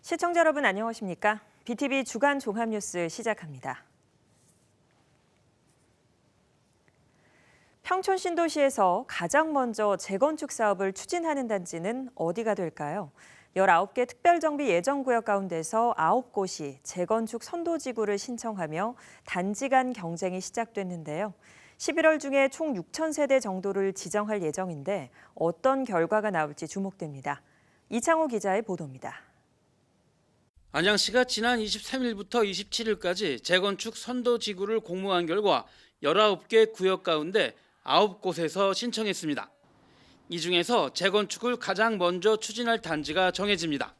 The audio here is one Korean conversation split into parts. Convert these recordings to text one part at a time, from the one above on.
시청자 여러분 안녕하십니까? BTV 주간 종합뉴스 시작합니다. 평촌 신도시에서 가장 먼저 재건축 사업을 추진하는 단지는 어디가 될까요? 19개 특별정비 예정구역 가운데서 9곳이 재건축 선도지구를 신청하며 단지 간 경쟁이 시작됐는데요. 11월 중에 총 6,000세대 정도를 지정할 예정인데 어떤 결과가 나올지 주목됩니다. 이창호 기자의 보도입니다. 안양시가 지난 23일부터 27일까지 재건축 선도지구를 공모한 결과 19개 구역 가운데 9곳에서 신청했습니다. 이 중에서 재건축을 가장 먼저 추진할 단지가 정해집니다.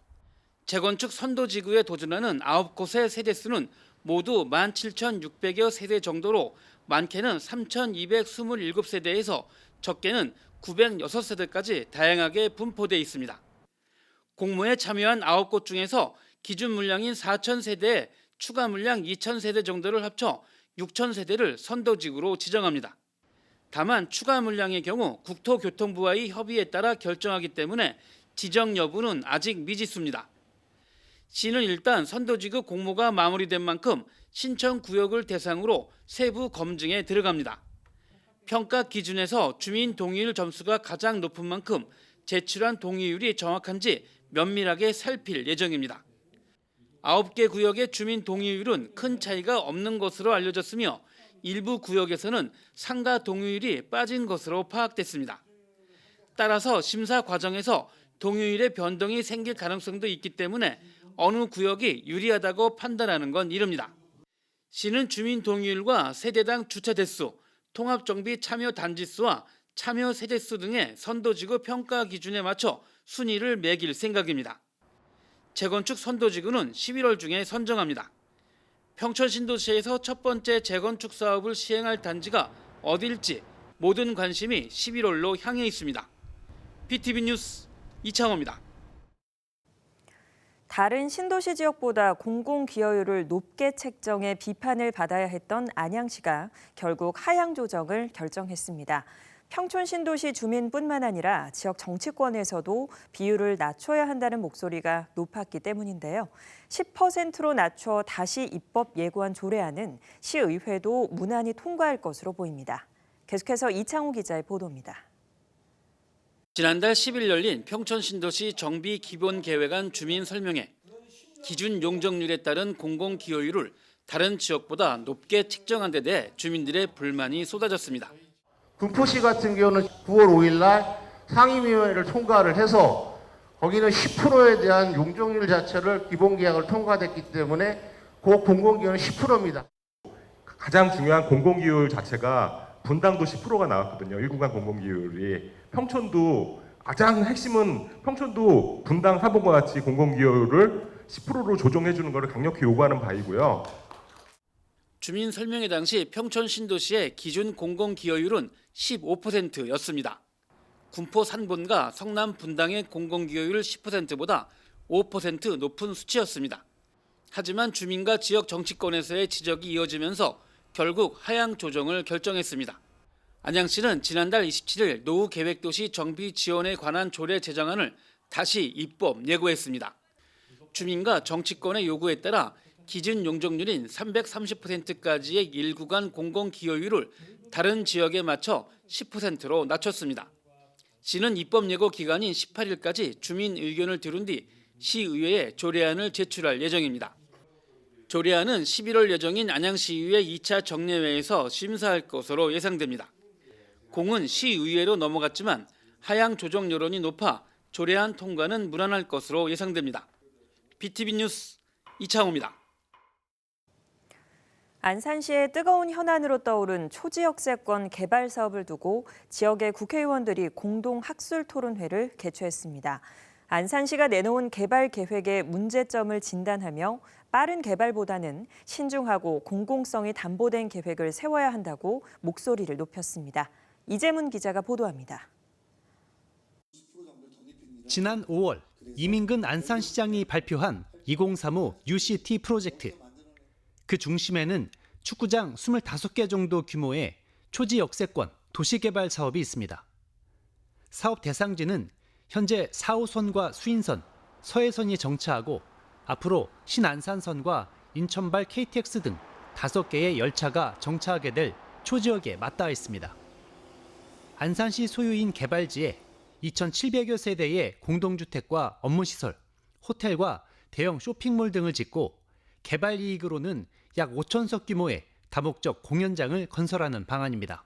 재건축 선도지구에 도전하는 9곳의 세대수는 모두 17,600여 세대 정도로 많게는 3,227세대에서 적게는 906세대까지 다양하게 분포되어 있습니다. 공모에 참여한 9곳 중에서 기준 물량인 4,000세대에 추가 물량 2,000세대 정도를 합쳐 6,000세대를 선도지구로 지정합니다. 다만 추가 물량의 경우 국토교통부와의 협의에 따라 결정하기 때문에 지정 여부는 아직 미지수입니다. 시는 일단 선도지구 공모가 마무리된 만큼 신청 구역을 대상으로 세부 검증에 들어갑니다. 평가 기준에서 주민 동의율 점수가 가장 높은 만큼 제출한 동의율이 정확한지 면밀하게 살필 예정입니다. 9개 구역의 주민 동의율은 큰 차이가 없는 것으로 알려졌으며 일부 구역에서는 상가 동의율이 빠진 것으로 파악됐습니다. 따라서 심사 과정에서 동의율의 변동이 생길 가능성도 있기 때문에 어느 구역이 유리하다고 판단하는 건 이릅니다. 시는 주민 동의율과 세대당 주차 대수, 통합정비 참여 단지수와 참여 세대수 등의 선도지구 평가 기준에 맞춰 순위를 매길 생각입니다. 재건축 선도지구는 11월 중에 선정합니다. 평촌 신도시에서 첫 번째 재건축 사업을 시행할 단지가 어디일지 모든 관심이 11월로 향해 있습니다. BTV 뉴스 이창호입니다. 다른 신도시 지역보다 공공기여율을 높게 책정해 비판을 받아야 했던 안양시가 결국 하향 조정을 결정했습니다. 평촌 신도시 주민뿐만 아니라 지역 정치권에서도 비율을 낮춰야 한다는 목소리가 높았기 때문인데요. 10%로 낮춰 다시 입법 예고한 조례안은 시의회도 무난히 통과할 것으로 보입니다. 계속해서 이창호 기자의 보도입니다. 지난달 10일 열린 평촌 신도시 정비 기본 계획안 주민 설명회. 기준 용적률에 따른 공공기여율을 다른 지역보다 높게 책정한 데 대해 주민들의 불만이 쏟아졌습니다. 군포시 같은 경우는 9월 5일 날 상임위원회를 통과를 해서 거기는 10%에 대한 용적률 자체를 기본계약을 통과됐기 때문에 그 공공기여는 10%입니다. 가장 중요한 공공기여율 자체가 분당도 10%가 나왔거든요. 1구간 공공기여율이. 평촌도 가장 핵심은 평촌도 분당 4번과 같이 공공기여율을 10%로 조정해 주는 것을 강력히 요구하는 바이고요. 주민 설명회 당시 평촌 신도시의 기준 공공기여율은 15%였습니다. 군포 산본과 성남 분당의 공공기여율 10%보다 5% 높은 수치였습니다. 하지만 주민과 지역 정치권에서의 지적이 이어지면서 결국 하향 조정을 결정했습니다. 안양시는 지난달 27일 노후 계획도시 정비 지원에 관한 조례 제정안을 다시 입법 예고했습니다. 주민과 정치권의 요구에 따라 기준 용적률인 330%까지의 1구간 공공기여율을 다른 지역에 맞춰 10%로 낮췄습니다. 시는 입법 예고 기간인 18일까지 주민 의견을 들은 뒤 시의회에 조례안을 제출할 예정입니다. 조례안은 11월 예정인 안양시의회 2차 정례회에서 심사할 것으로 예상됩니다. 공은 시의회로 넘어갔지만 하향 조정 여론이 높아 조례안 통과는 무난할 것으로 예상됩니다. BTV 뉴스 이창호입니다. 안산시의 뜨거운 현안으로 떠오른 초지역세권 개발 사업을 두고 지역의 국회의원들이 공동 학술 토론회를 개최했습니다. 안산시가 내놓은 개발 계획의 문제점을 진단하며 빠른 개발보다는 신중하고 공공성이 담보된 계획을 세워야 한다고 목소리를 높였습니다. 이재문 기자가 보도합니다. 지난 5월 이민근 안산시장이 발표한 2035 UCT 프로젝트. 그 중심에는 축구장 25개 정도 규모의 초지 역세권 도시개발 사업이 있습니다. 사업 대상지는 현재 4호선과 수인선, 서해선이 정차하고 앞으로 신안산선과 인천발 KTX 등 5개의 열차가 정차하게 될 초지역에 맞닿아 있습니다. 안산시 소유인 개발지에 2,700여 세대의 공동주택과 업무시설, 호텔과 대형 쇼핑몰 등을 짓고 개발 이익으로는 약 5,000석 규모의 다목적 공연장을 건설하는 방안입니다.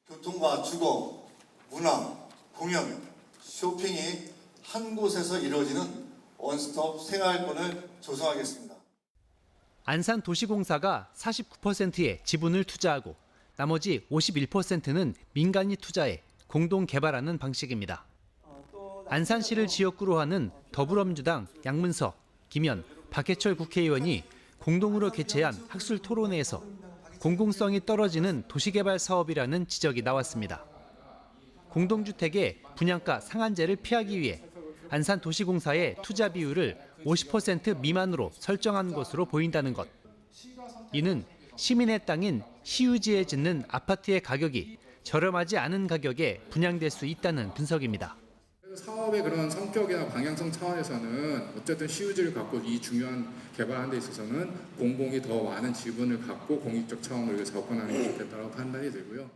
교통과 주거, 문화, 공연, 쇼핑이 한 곳에서 이루어지는 원스톱 생활권을 조성하겠습니다. 안산도시공사가 49%의 지분을 투자하고 나머지 51%는 민간이 투자해 공동 개발하는 방식입니다. 안산시를 지역구로 하는 더불어민주당 양문석, 김현, 박해철 국회의원이 공동으로 개최한 학술 토론회에서 공공성이 떨어지는 도시개발 사업이라는 지적이 나왔습니다. 공동주택의 분양가 상한제를 피하기 위해 안산도시공사의 투자 비율을 50% 미만으로 설정한 것으로 보인다는 것. 이는 시민의 땅인 시유지에 짓는 아파트의 가격이 저렴하지 않은 가격에 분양될 수 있다는 분석입니다. 사업의 그런 성격이나 방향성 차원에서는 어쨌든 시유지를 갖고 이 중요한 개발하는 데 있어서는 공공이 더 많은 지분을 갖고 공익적 차원으로 접근하는 게 좋겠다고 판단이 되고요.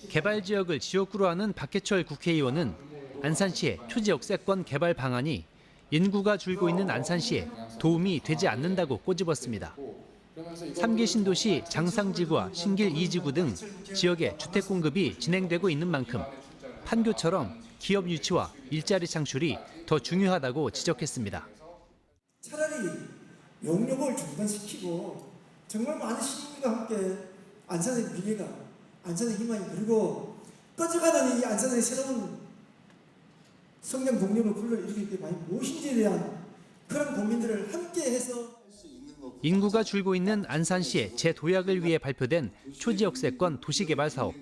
개발 지역을 지역구로 하는 박해철 국회의원은 안산시의 초지역세권 개발 방안이 인구가 줄고 있는 안산시에 도움이 되지 않는다고 꼬집었습니다. 3기 신도시 장상지구와 신길 2지구 등 지역의 주택 공급이 진행되고 있는 만큼 판교처럼 기업 유치와 일자리 창출이 더 중요하다고 지적했습니다. 차라리 용역을 중단시키고 정말 많은 시민과 함께 안산의 미래가, 안산의 희망이, 그리고 꺼져가는 이 안산의 새로운 성장 동력을 불러일으킬 게 많이 무엇인지에 대한 그런 고민들을 함께 해서 인구가 줄고 있는 안산시의 재도약을 위해 발표된 초지역세권 도시개발 사업.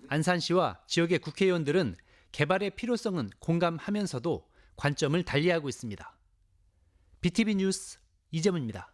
안산시와 지역의 국회의원들은 개발의 필요성은 공감하면서도 관점을 달리하고 있습니다. BTV 뉴스 이재문입니다.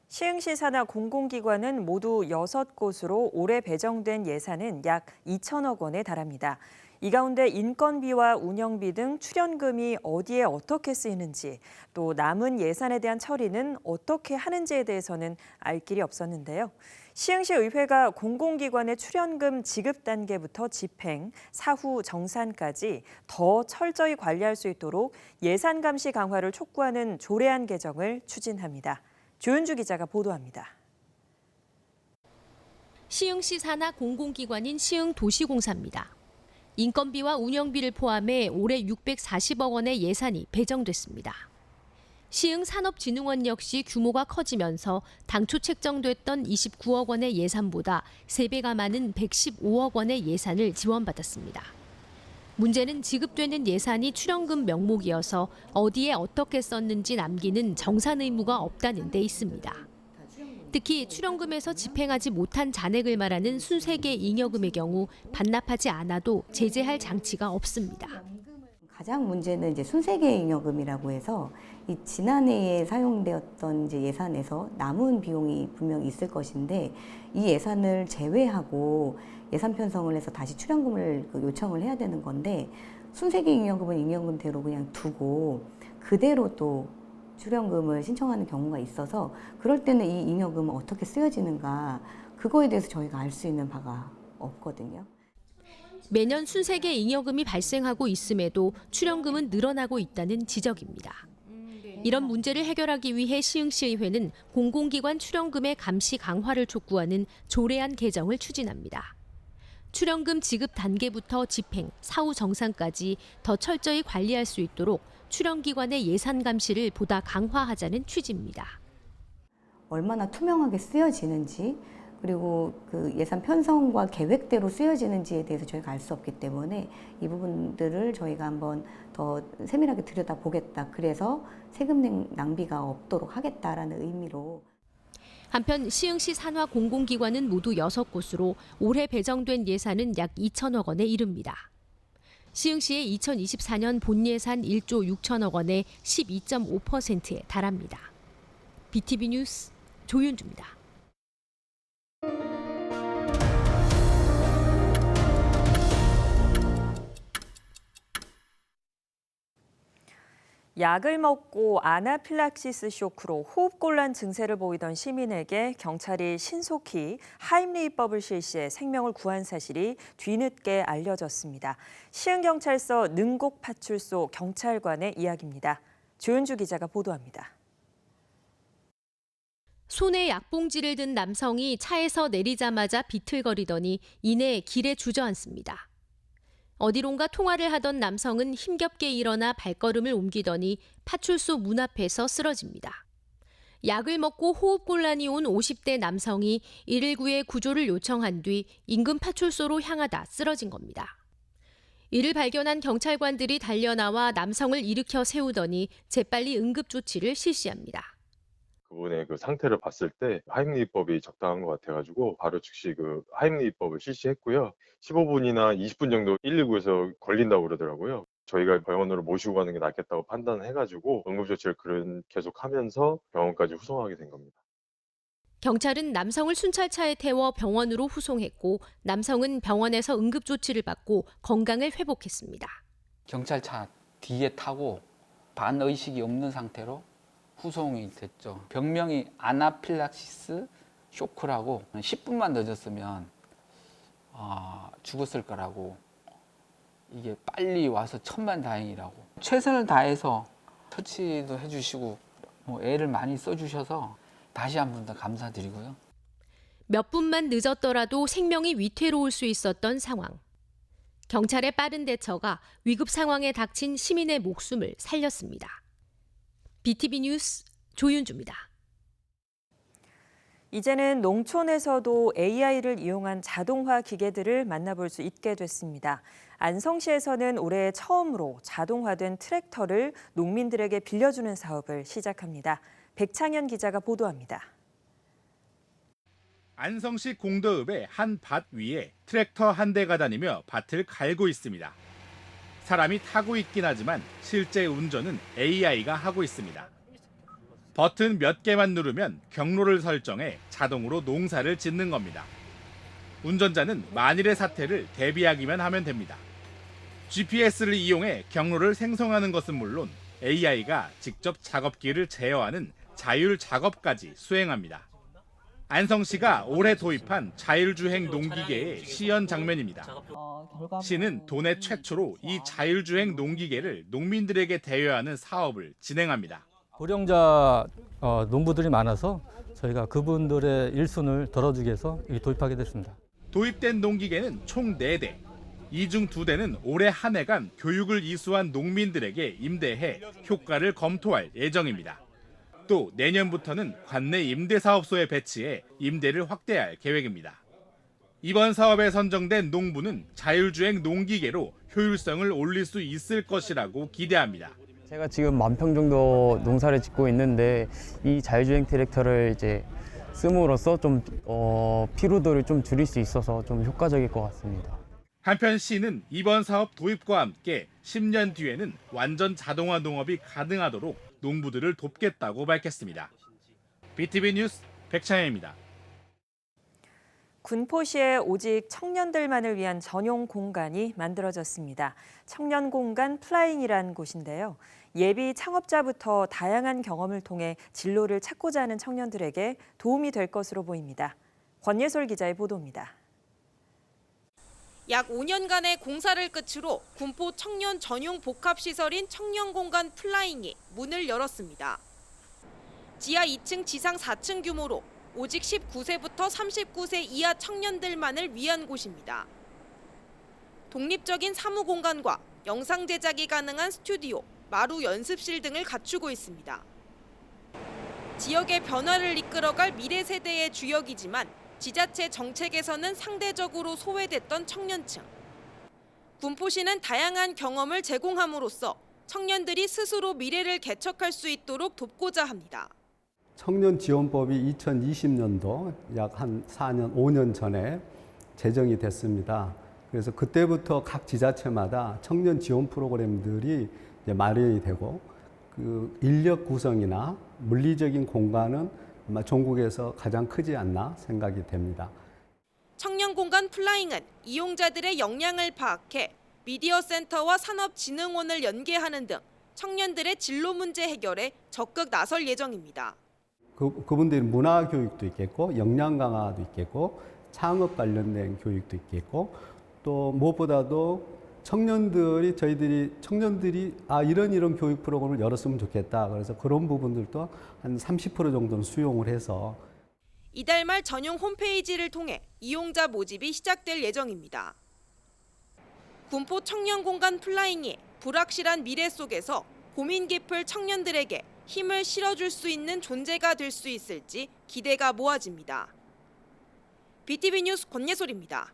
시흥시 산하 공공기관은 모두 6곳으로 올해 배정된 예산은 약 2천억 원에 달합니다. 이 가운데 인건비와 운영비 등 출연금이 어디에 어떻게 쓰이는지, 또 남은 예산에 대한 처리는 어떻게 하는지에 대해서는 알 길이 없었는데요. 시흥시 의회가 공공기관의 출연금 지급 단계부터 집행, 사후 정산까지 더 철저히 관리할 수 있도록 예산 감시 강화를 촉구하는 조례안 개정을 추진합니다. 조윤주 기자가 보도합니다. 시흥시 산하 공공기관인 시흥도시공사입니다. 인건비와 운영비를 포함해 올해 640억 원의 예산이 배정됐습니다. 시흥산업진흥원 역시 규모가 커지면서 당초 책정됐던 29억 원의 예산보다 3배가 많은 115억 원의 예산을 지원받았습니다. 문제는 지급되는 예산이 출연금 명목이어서 어디에 어떻게 썼는지 남기는 정산 의무가 없다는 데 있습니다. 특히 출연금에서 집행하지 못한 잔액을 말하는 순세계 잉여금의 경우 반납하지 않아도 제재할 장치가 없습니다. 가장 문제는 이제 순세계 잉여금이라고 해서 이 지난해에 사용되었던 이제 예산에서 남은 비용이 분명히 있을 것인데 이 예산을 제외하고 예산 편성을 해서 다시 출연금을 요청을 해야 되는 건데 순세계 잉여금은 잉여금대로 그냥 두고 그대로 또 출연금을 신청하는 경우가 있어서 그럴 때는 이 잉여금은 어떻게 쓰여지는가 그거에 대해서 저희가 알 수 있는 바가 없거든요. 매년 순세계 잉여금이 발생하고 있음에도 출연금은 늘어나고 있다는 지적입니다. 이런 문제를 해결하기 위해 시흥시의회는 공공기관 출연금의 감시 강화를 촉구하는 조례안 개정을 추진합니다. 출연금 지급 단계부터 집행, 사후 정산까지 더 철저히 관리할 수 있도록 출연기관의 예산 감시를 보다 강화하자는 취지입니다. 얼마나 투명하게 쓰여지는지 그리고 그 예산 편성과 계획대로 쓰여지는지에 대해서 저희가 알 수 없기 때문에 이 부분들을 저희가 한번 더 세밀하게 들여다보겠다. 그래서 세금 낭비가 없도록 하겠다라는 의미로. 한편 시흥시 산하 공공기관은 모두 6곳으로 올해 배정된 예산은 약 2천억 원에 이릅니다. 시흥시의 2024년 본예산 1조 6천억 원의 12.5%에 달합니다. BTV 뉴스 조윤주입니다. 약을 먹고 아나필락시스 쇼크로 호흡곤란 증세를 보이던 시민에게 경찰이 신속히 하임리히법을 실시해 생명을 구한 사실이 뒤늦게 알려졌습니다. 시흥경찰서 능곡파출소 경찰관의 이야기입니다. 조윤주 기자가 보도합니다. 손에 약봉지를 든 남성이 차에서 내리자마자 비틀거리더니 이내 길에 주저앉습니다. 어디론가 통화를 하던 남성은 힘겹게 일어나 발걸음을 옮기더니 파출소 문 앞에서 쓰러집니다. 약을 먹고 호흡곤란이 온 50대 남성이 119에 구조를 요청한 뒤 인근 파출소로 향하다 쓰러진 겁니다. 이를 발견한 경찰관들이 달려나와 남성을 일으켜 세우더니 재빨리 응급조치를 실시합니다. 그분의 그 상태를 봤을 때 하임리히법이 적당한 것 같아가지고 바로 즉시 그 하임리히법을 실시했고요. 15분이나 20분 정도 119에서 걸린다고 그러더라고요. 저희가 병원으로 모시고 가는 게 낫겠다고 판단해가지고 응급조치를 계속하면서 병원까지 후송하게 된 겁니다. 경찰은 남성을 순찰차에 태워 병원으로 후송했고 남성은 병원에서 응급조치를 받고 건강을 회복했습니다. 경찰차 뒤에 타고 반의식이 없는 상태로 후송이 됐죠. 병명이 아나필락시스 쇼크라고 10분만 늦었으면 죽었을 거라고, 이게 빨리 와서 천만다행이라고. 최선을 다해서 처치도 해주시고 애를 많이 써주셔서 다시 한 번 더 감사드리고요. 몇 분만 늦었더라도 생명이 위태로울 수 있었던 상황. 경찰의 빠른 대처가 위급 상황에 닥친 시민의 목숨을 살렸습니다. BTV 뉴스 조윤주입니다. 이제는 농촌에서도 AI를 이용한 자동화 기계들을 만나볼 수 있게 됐습니다. 안성시에서는 올해 처음으로 자동화된 트랙터를 농민들에게 빌려주는 사업을 시작합니다. 백창현 기자가 보도합니다. 안성시 공더읍의 한 밭 위에 트랙터 한 대가 다니며 밭을 갈고 있습니다. 사람이 타고 있긴 하지만 실제 운전은 AI가 하고 있습니다. 버튼 몇 개만 누르면 경로를 설정해 자동으로 농사를 짓는 겁니다. 운전자는 만일의 사태를 대비하기만 하면 됩니다. GPS를 이용해 경로를 생성하는 것은 물론 AI가 직접 작업기를 제어하는 자율 작업까지 수행합니다. 안성시가 올해 도입한 자율주행 농기계의 시연 장면입니다. 시는 도내 최초로 이 자율주행 농기계를 농민들에게 대여하는 사업을 진행합니다. 고령자 농부들이 많아서 저희가 그분들의 일손을 덜어주기 위해서 도입하게 됐습니다. 도입된 농기계는 총 4대, 이 중 2대는 올해 한 해간 교육을 이수한 농민들에게 임대해 효과를 검토할 예정입니다. 또 내년부터는 관내 임대사업소에 배치해 임대를 확대할 계획입니다. 이번 사업에 선정된 농부는 자율주행 농기계로 효율성을 올릴 수 있을 것이라고 기대합니다. 제가 지금 10,000평 정도 농사를 짓고 있는데 이 자율주행 트랙터를 이제 씀으로써 좀 피로도를 좀 줄일 수 있어서 좀 효과적일 것 같습니다. 한편 시는 이번 사업 도입과 함께 10년 뒤에는 완전 자동화 농업이 가능하도록 농부들을 돕겠다고 밝혔습니다. BTV 뉴스 백창현입니다. 군포시에 오직 청년들만을 위한 전용 공간이 만들어졌습니다. 청년 공간 플라잉이란 곳인데요. 예비 창업자부터 다양한 경험을 통해 진로를 찾고자 하는 청년들에게 도움이 될 것으로 보입니다. 권예솔 기자의 보도입니다. 약 5년간의 공사를 끝으로 군포 청년 전용 복합시설인 청년공간 플라잉이 문을 열었습니다. 지하 2층, 지상 4층 규모로 오직 19세부터 39세 이하 청년들만을 위한 곳입니다. 독립적인 사무 공간과 영상 제작이 가능한 스튜디오, 마루 연습실 등을 갖추고 있습니다. 지역의 변화를 이끌어갈 미래 세대의 주역이지만 지자체 정책에서는 상대적으로 소외됐던 청년층. 군포시는 다양한 경험을 제공함으로써 청년들이 스스로 미래를 개척할 수 있도록 돕고자 합니다. 청년지원법이 2020년도 약 한 4년, 5년 전에 제정이 됐습니다. 그래서 그때부터 각 지자체마다 청년 지원 프로그램들이 이제 마련이 되고 그 인력 구성이나 물리적인 공간은 아마 전국에서 가장 크지 않나 생각이 됩니다. 청년공간 플라잉은 이용자들의 역량을 파악해 미디어 센터와 산업진흥원을 연계하는 등 청년들의 진로 문제 해결에 적극 나설 예정입니다. 그분들이 문화 교육도 있겠고, 역량 강화도 있겠고, 창업 관련된 교육도 있겠고, 또 무엇보다도 청년들이 이런 교육 프로그램을 열었으면 좋겠다. 그래서 그런 부분들도 한 30% 정도는 수용을 해서 이달 말 전용 홈페이지를 통해 이용자 모집이 시작될 예정입니다. 군포 청년공간 플라잉이 불확실한 미래 속에서 고민 깊을 청년들에게 힘을 실어줄 수 있는 존재가 될 수 있을지 기대가 모아집니다. BTV 뉴스 권예솔입니다.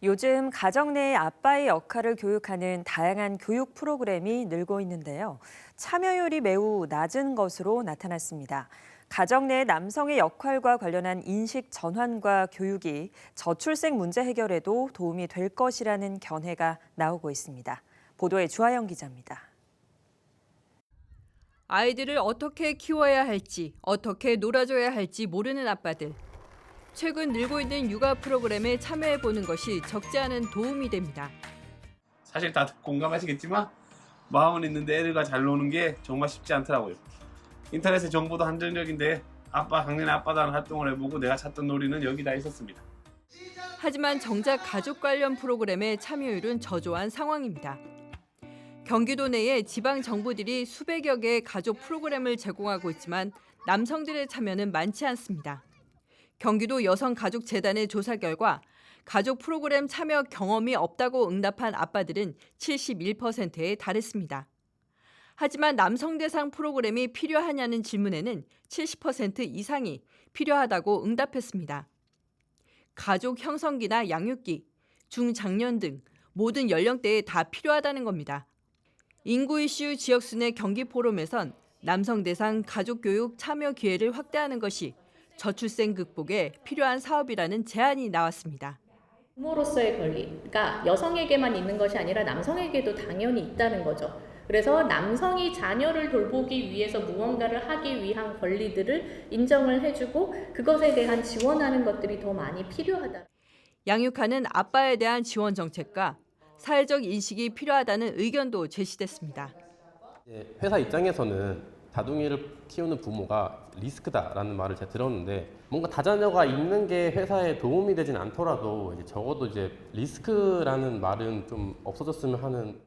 요즘 가정 내의 아빠의 역할을 교육하는 다양한 교육 프로그램이 늘고 있는데요. 참여율이 매우 낮은 것으로 나타났습니다. 가정 내 남성의 역할과 관련한 인식 전환과 교육이 저출생 문제 해결에도 도움이 될 것이라는 견해가 나오고 있습니다. 보도에 주하영 기자입니다. 아이들을 어떻게 키워야 할지, 어떻게 놀아줘야 할지 모르는 아빠들. 최근 늘고 있는 육아 프로그램에 참여해보는 것이 적지 않은 도움이 됩니다. 사실 다들 공감하시겠지만 마음은 있는데 애들과 잘 노는 게 정말 쉽지 않더라고요. 인터넷의 정보도 한정적인데 작년에 아빠다는 활동을 해보고 내가 찾던 놀이는 여기 다 있었습니다. 하지만 정작 가족 관련 프로그램의 참여율은 저조한 상황입니다. 경기도 내에 지방 정부들이 수백여 개의 가족 프로그램을 제공하고 있지만 남성들의 참여는 많지 않습니다. 경기도 여성가족재단의 조사 결과 가족 프로그램 참여 경험이 없다고 응답한 아빠들은 71%에 달했습니다. 하지만 남성 대상 프로그램이 필요하냐는 질문에는 70% 이상이 필요하다고 응답했습니다. 가족 형성기나 양육기, 중장년 등 모든 연령대에 다 필요하다는 겁니다. 인구 이슈 지역순회 경기 포럼에선 남성 대상 가족 교육 참여 기회를 확대하는 것이 저출생 극복에 필요한 사업이라는 제안이 나왔습니다. 부모로서의 권리가 여성에게만 있는 것이 아니라 남성에게도 당연히 있다는 거죠. 그래서 남성이 자녀를 돌보기 위해서 무언가를 하기 위한 권리들을 인정을 해주고 그것에 대한 지원하는 것들이 더 많이 필요하다. 양육하는 아빠에 대한 지원 정책과 사회적 인식이 필요하다는 의견도 제시됐습니다. 회사 입장에서는 다둥이를 키우는 부모가 리스크다라는 말을 제가 들었는데 뭔가 다자녀가 있는 게 회사에 도움이 되진 않더라도 적어도 리스크라는 말은 좀 없어졌으면 하는.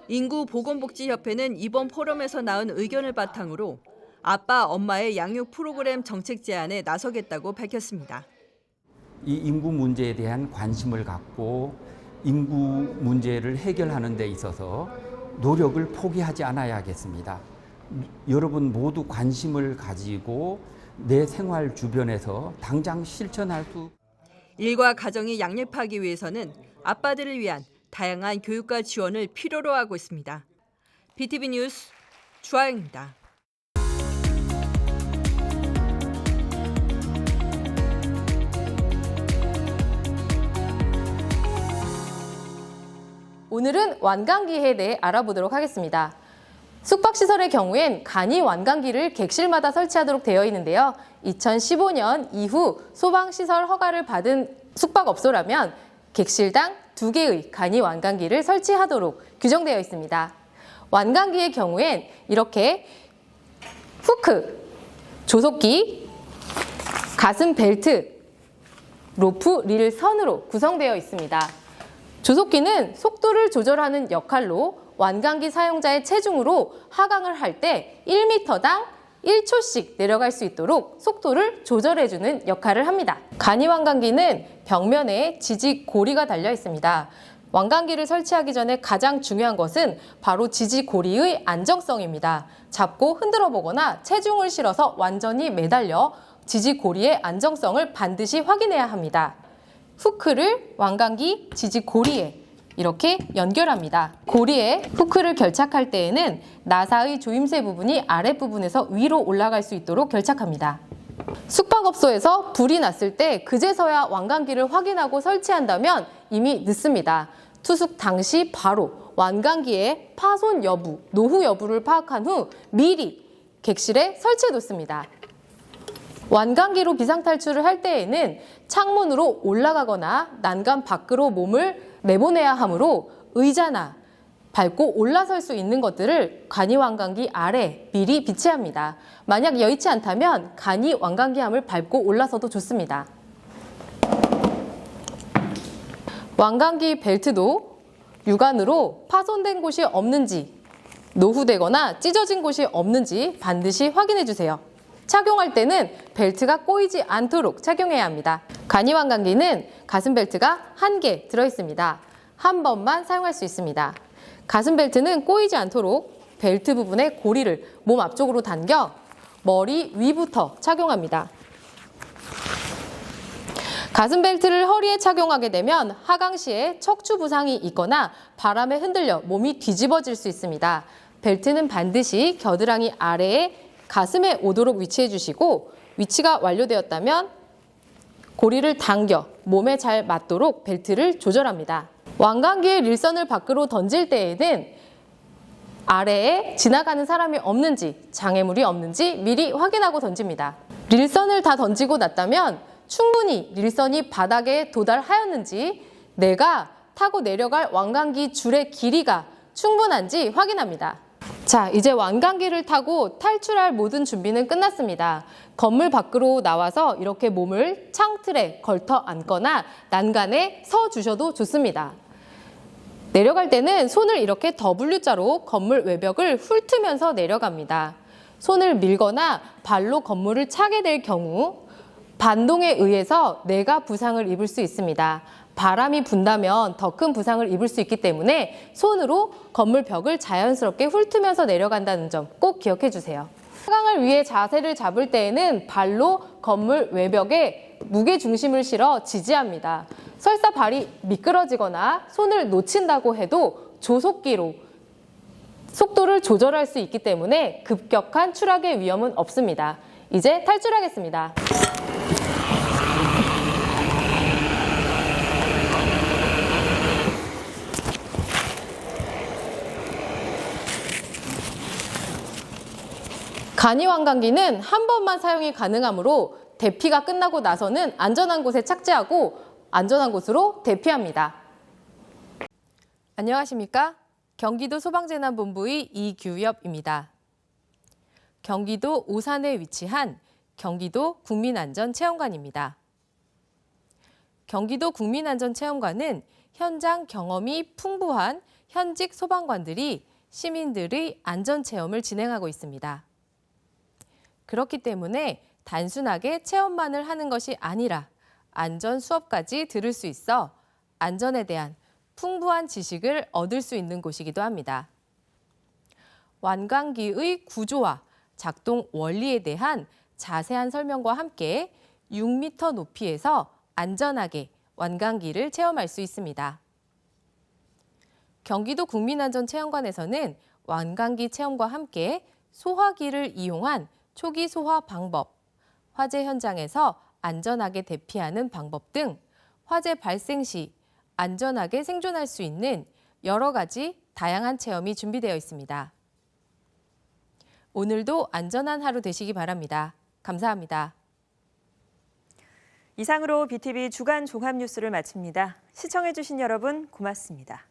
인구보건복지협회는 이번 포럼에서 나온 의견을 바탕으로 아빠, 엄마의 양육 프로그램 정책 제안에 나서겠다고 밝혔습니다. 이 인구 문제에 대한 관심을 갖고 인구 문제를 해결하는 데 있어서 노력을 포기하지 않아야겠습니다. 여러분 모두 관심을 가지고 내 생활 주변에서 당장 실천할 수. 일과 가정이 양립하기 위해서는 아빠들을 위한 다양한 교육과 지원을 필요로 하고 있습니다. BTV 뉴스 주하영입니다. 오늘은 완강기에 대해 알아보도록 하겠습니다. 숙박시설의 경우엔 간이 완강기를 객실마다 설치하도록 되어 있는데요. 2015년 이후 소방시설 허가를 받은 숙박업소라면 객실당 2개의 간이 완강기를 설치하도록 규정되어 있습니다. 완강기의 경우엔 이렇게 후크, 조속기, 가슴 벨트, 로프, 릴 선으로 구성되어 있습니다. 조속기는 속도를 조절하는 역할로 완강기 사용자의 체중으로 하강을 할 때 1m당 1초씩 내려갈 수 있도록 속도를 조절해주는 역할을 합니다. 간이 완강기는 벽면에 지지 고리가 달려 있습니다. 완강기를 설치하기 전에 가장 중요한 것은 바로 지지 고리의 안정성입니다. 잡고 흔들어 보거나 체중을 실어서 완전히 매달려 지지 고리의 안정성을 반드시 확인해야 합니다. 후크를 완강기 지지 고리에 이렇게 연결합니다. 고리에 후크를 결착할 때에는 나사의 조임새 부분이 아랫부분에서 위로 올라갈 수 있도록 결착합니다. 숙박업소에서 불이 났을 때 그제서야 완강기를 확인하고 설치한다면 이미 늦습니다. 투숙 당시 바로 완강기의 파손 여부, 노후 여부를 파악한 후 미리 객실에 설치해뒀습니다. 완강기로 비상탈출을 할 때에는 창문으로 올라가거나 난간 밖으로 몸을 내보내야 하므로 의자나 밟고 올라설 수 있는 것들을 간이완강기 아래 미리 비치합니다. 만약 여의치 않다면 간이완강기함을 밟고 올라서도 좋습니다. 완강기 벨트도 육안으로 파손된 곳이 없는지, 노후되거나 찢어진 곳이 없는지 반드시 확인해 주세요. 착용할 때는 벨트가 꼬이지 않도록 착용해야 합니다. 간이완강기는 가슴 벨트가 1개 들어있습니다. 한 번만 사용할 수 있습니다. 가슴 벨트는 꼬이지 않도록 벨트 부분의 고리를 몸 앞쪽으로 당겨 머리 위부터 착용합니다. 가슴 벨트를 허리에 착용하게 되면 하강시에 척추 부상이 있거나 바람에 흔들려 몸이 뒤집어질 수 있습니다. 벨트는 반드시 겨드랑이 아래에 가슴에 오도록 위치해 주시고, 위치가 완료되었다면 고리를 당겨 몸에 잘 맞도록 벨트를 조절합니다. 완강기의 릴선을 밖으로 던질 때에는 아래에 지나가는 사람이 없는지, 장애물이 없는지 미리 확인하고 던집니다. 릴선을 다 던지고 났다면 충분히 릴선이 바닥에 도달하였는지, 내가 타고 내려갈 완강기 줄의 길이가 충분한지 확인합니다. 자, 이제 완강기를 타고 탈출할 모든 준비는 끝났습니다. 건물 밖으로 나와서 이렇게 몸을 창틀에 걸터 앉거나 난간에 서 주셔도 좋습니다. 내려갈 때는 손을 이렇게 W자로 건물 외벽을 훑으면서 내려갑니다. 손을 밀거나 발로 건물을 차게 될 경우 반동에 의해서 뇌가 부상을 입을 수 있습니다. 바람이 분다면 더 큰 부상을 입을 수 있기 때문에 손으로 건물 벽을 자연스럽게 훑으면서 내려간다는 점 꼭 기억해 주세요. 하강을 위해 자세를 잡을 때에는 발로 건물 외벽에 무게 중심을 실어 지지합니다. 설사 발이 미끄러지거나 손을 놓친다고 해도 조속기로 속도를 조절할 수 있기 때문에 급격한 추락의 위험은 없습니다. 이제 탈출하겠습니다. 간이완강기는 한 번만 사용이 가능하므로 대피가 끝나고 나서는 안전한 곳에 착지하고 안전한 곳으로 대피합니다. 안녕하십니까? 경기도 소방재난본부의 이규엽입니다. 경기도 오산에 위치한 경기도 국민안전체험관입니다. 경기도 국민안전체험관은 현장 경험이 풍부한 현직 소방관들이 시민들의 안전체험을 진행하고 있습니다. 그렇기 때문에 단순하게 체험만을 하는 것이 아니라 안전 수업까지 들을 수 있어 안전에 대한 풍부한 지식을 얻을 수 있는 곳이기도 합니다. 완강기의 구조와 작동 원리에 대한 자세한 설명과 함께 6m 높이에서 안전하게 완강기를 체험할 수 있습니다. 경기도 국민안전체험관에서는 완강기 체험과 함께 소화기를 이용한 초기 소화 방법, 화재 현장에서 안전하게 대피하는 방법 등 화재 발생 시 안전하게 생존할 수 있는 여러 가지 다양한 체험이 준비되어 있습니다. 오늘도 안전한 하루 되시기 바랍니다. 감사합니다. 이상으로 BTV 주간 종합뉴스를 마칩니다. 시청해주신 여러분 고맙습니다.